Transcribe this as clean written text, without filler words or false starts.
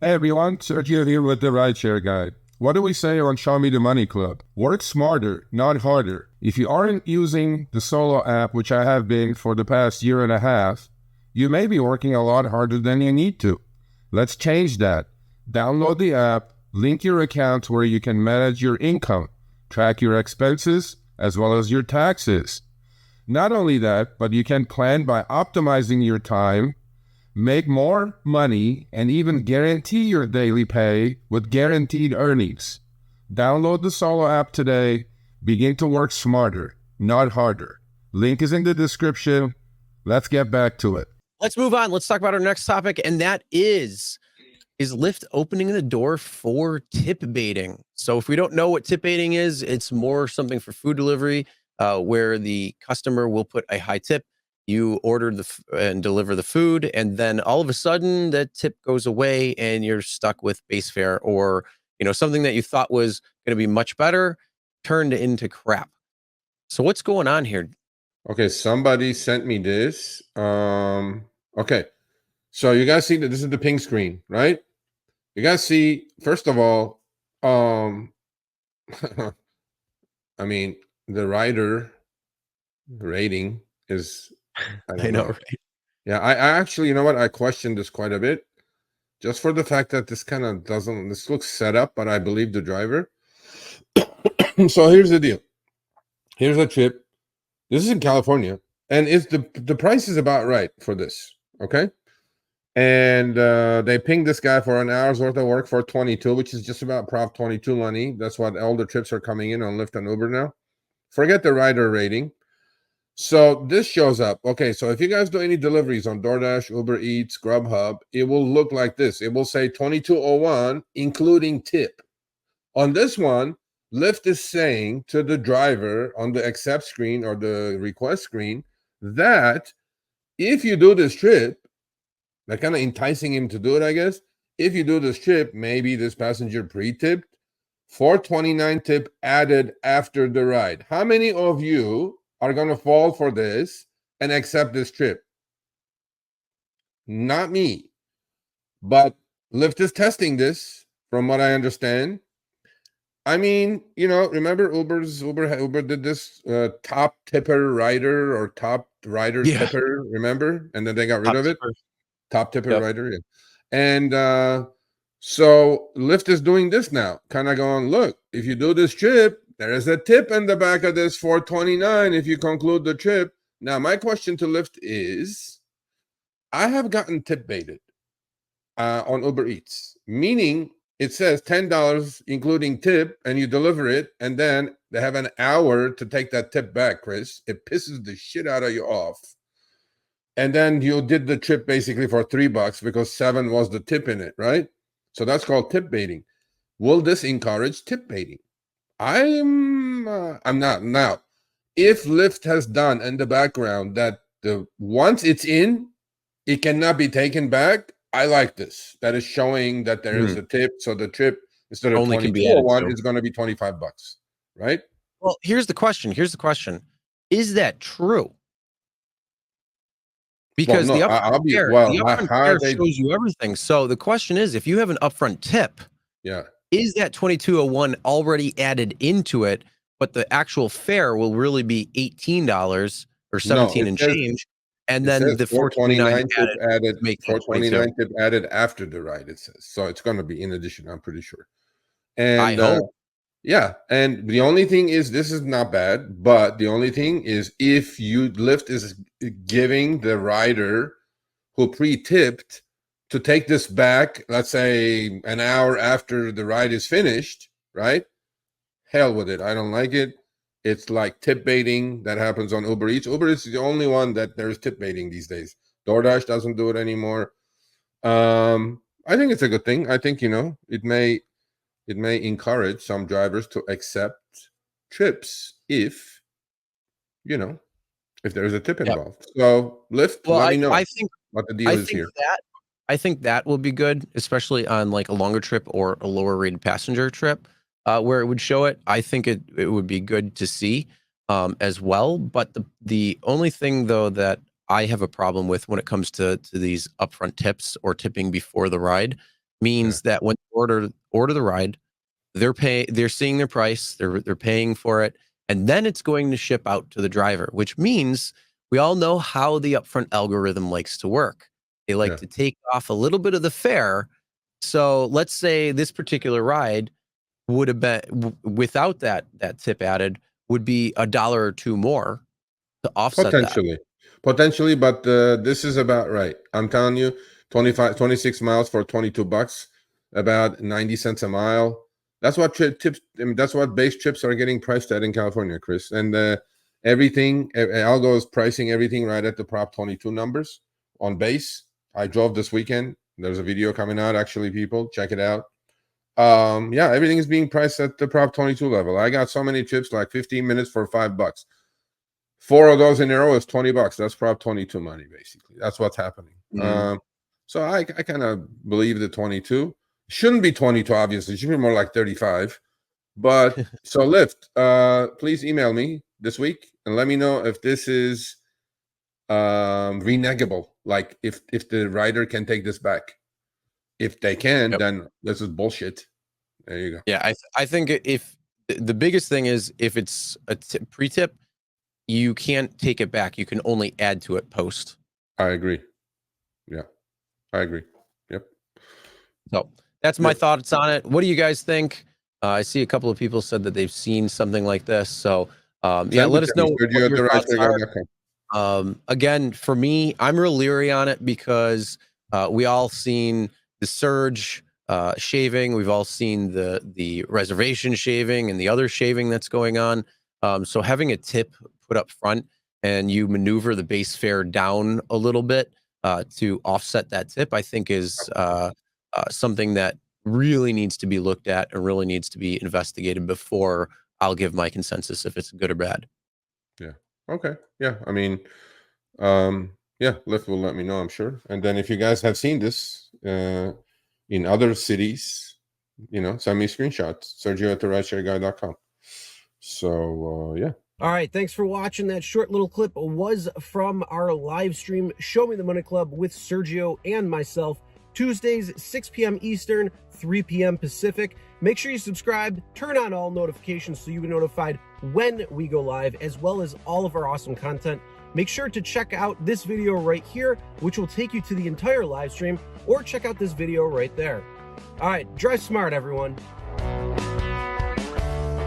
Hey everyone, Sergio here with the Rideshare Guy. What do we say on Show Me the Money Club? Work smarter, not harder. If you aren't using the Solo app, which I have been for the past year and a half, you may be working a lot harder than you need to. Let's change that. Download the app, link your account where you can manage your income, track your expenses, as well as your taxes. Not only that, but you can plan by optimizing your time, make more money, and even guarantee your daily pay with guaranteed earnings. Download the Solo app today. Begin to work smarter, not harder. Link is in the description. Let's get back to it. Let's move on. Let's talk about our next topic, and that is Lyft opening the door for tip baiting. So if we don't know what tip baiting is, it's more something for food delivery where the customer will put a high tip. You order and deliver the food, and then all of a sudden that tip goes away and you're stuck with base fare, or something that you thought was going to be much better turned into crap. So what's going on here? Okay, somebody sent me this. Okay, so you guys see that this is the pink screen, right? You guys see, first of all, I mean, the rider rating is, I know, right? Yeah, I actually, you know what? I questioned this quite a bit, just for the fact that this kind of doesn't, this looks set up, but I believe the driver. So here's the deal. Here's a trip. This is in California, and it's the price is about right for this, okay? And they pinged this guy for an hour's worth of work for 22, which is just about Prop 22 money. That's what all the trips are coming in on Lyft and Uber now. Forget the rider rating. So this shows up. Okay, so if you guys do any deliveries on DoorDash, Uber Eats, Grubhub, it will look like this. It will say 2201, including tip. On this one, Lyft is saying to the driver on the accept screen or the request screen that if you do this trip, they're kind of enticing him to do it, I guess. If you do this trip, maybe this passenger pre-tipped, $4.29 tip added after the ride. How many of you are going to fall for this and accept this trip? Not me. But Lyft is testing this, from what I understand. I mean, remember Uber did this top tipper rider or top rider tipper, remember? And then they got rid of it. Top tipper rider. Yeah. And so Lyft is doing this now, kind of going, look, if you do this trip, there is a tip in the back of this $4.29 if you conclude the trip. Now, my question to Lyft is, I have gotten tip baited on Uber Eats, meaning it says $10 including tip, and you deliver it, and then they have an hour to take that tip back, Chris. It pisses the shit out of you off. And then you did the trip basically for $3 because $7 was the tip in it, right? So that's called tip baiting. Will this encourage tip baiting? I'm not. Now, if Lyft has done in the background that once it's in, it cannot be taken back, I like this. That is showing that there is a tip. So the trip, instead of $22.01, is going to be $25, right? Well, here's the question. Is that true? Because the upfront fare shows you everything. So the question is, if you have an upfront tip, is that 2201 already added into it, but the actual fare will really be $18 or 17 and change, and then the $4.29 added, $4.29 tip added after the ride, it says. So it's going to be in addition, I'm pretty sure. And I hope. Yeah, and the only thing is, this is not bad, but the only thing is, if Lyft is giving the rider who pre-tipped to take this back, let's say an hour after the ride is finished, right? Hell with it. I don't like it. It's like tip baiting that happens on Uber Eats. Uber Eats is the only one that there's tip baiting these days. DoorDash doesn't do it anymore. I think it's a good thing. I think, it may encourage some drivers to accept trips if there's a tip involved. So Lyft, let me know what the deal is here. I think that will be good, especially on like a longer trip or a lower rated passenger trip, where it would show it. I think it would be good to see as well. But the only thing though that I have a problem with when it comes to these upfront tips or tipping before the ride means that when they order the ride, they're seeing their price, they're paying for it, and then it's going to ship out to the driver, which means we all know how the upfront algorithm likes to work. They like to take off a little bit of the fare. So let's say this particular ride would have been without that tip added would be $1 or $2 more to offset potentially, but this is about right. I'm telling you, 26 miles for $22, about 90 cents a mile. That's what tips. I mean, that's what base trips are getting priced at in California, Chris. And everything, Algo is pricing everything right at the Prop 22 numbers on base. I drove this weekend. There's a video coming out. Actually, people check it out. Yeah, everything is being priced at the Prop 22 level. I got so many trips, like 15 minutes for $5. 4 of those in a row is $20. That's Prop 22 money, basically. That's what's happening. So I kind of believe the 22. Shouldn't be 22, obviously. It should be more like 35. But so Lyft, please email me this week and let me know if this is renegable. Like if the rider can take this back. If they can, then this is bullshit. There you go. Yeah, I think if the biggest thing is if it's a pre-tip, you can't take it back. You can only add to it post. I agree. Yeah, I agree. Yep. So that's my thoughts on it. What do you guys think? I see a couple of people said that they've seen something like this. So yeah, let us know what your thoughts are. Again, for me, I'm real leery on it because we all seen the surge shaving. We've all seen the reservation shaving and the other shaving that's going on. So having a tip put up front and you maneuver the base fare down a little bit to offset that tip, I think is something that really needs to be looked at and really needs to be investigated before I'll give my consensus if it's good or bad. Yeah. Okay. Yeah. I mean, yeah, Lyft will let me know, I'm sure. And then if you guys have seen this in other cities, send me screenshots. Sergio at therideshareguy.com. So yeah. All right, thanks for watching. That short little clip was from our live stream, Show Me the Money Club with Sergio and myself, Tuesdays, 6 p.m. Eastern, 3 p.m. Pacific. Make sure you subscribe, turn on all notifications so you get notified when we go live, as well as all of our awesome content. Make sure to check out this video right here, which will take you to the entire live stream, or check out this video right there. All right, drive smart, everyone.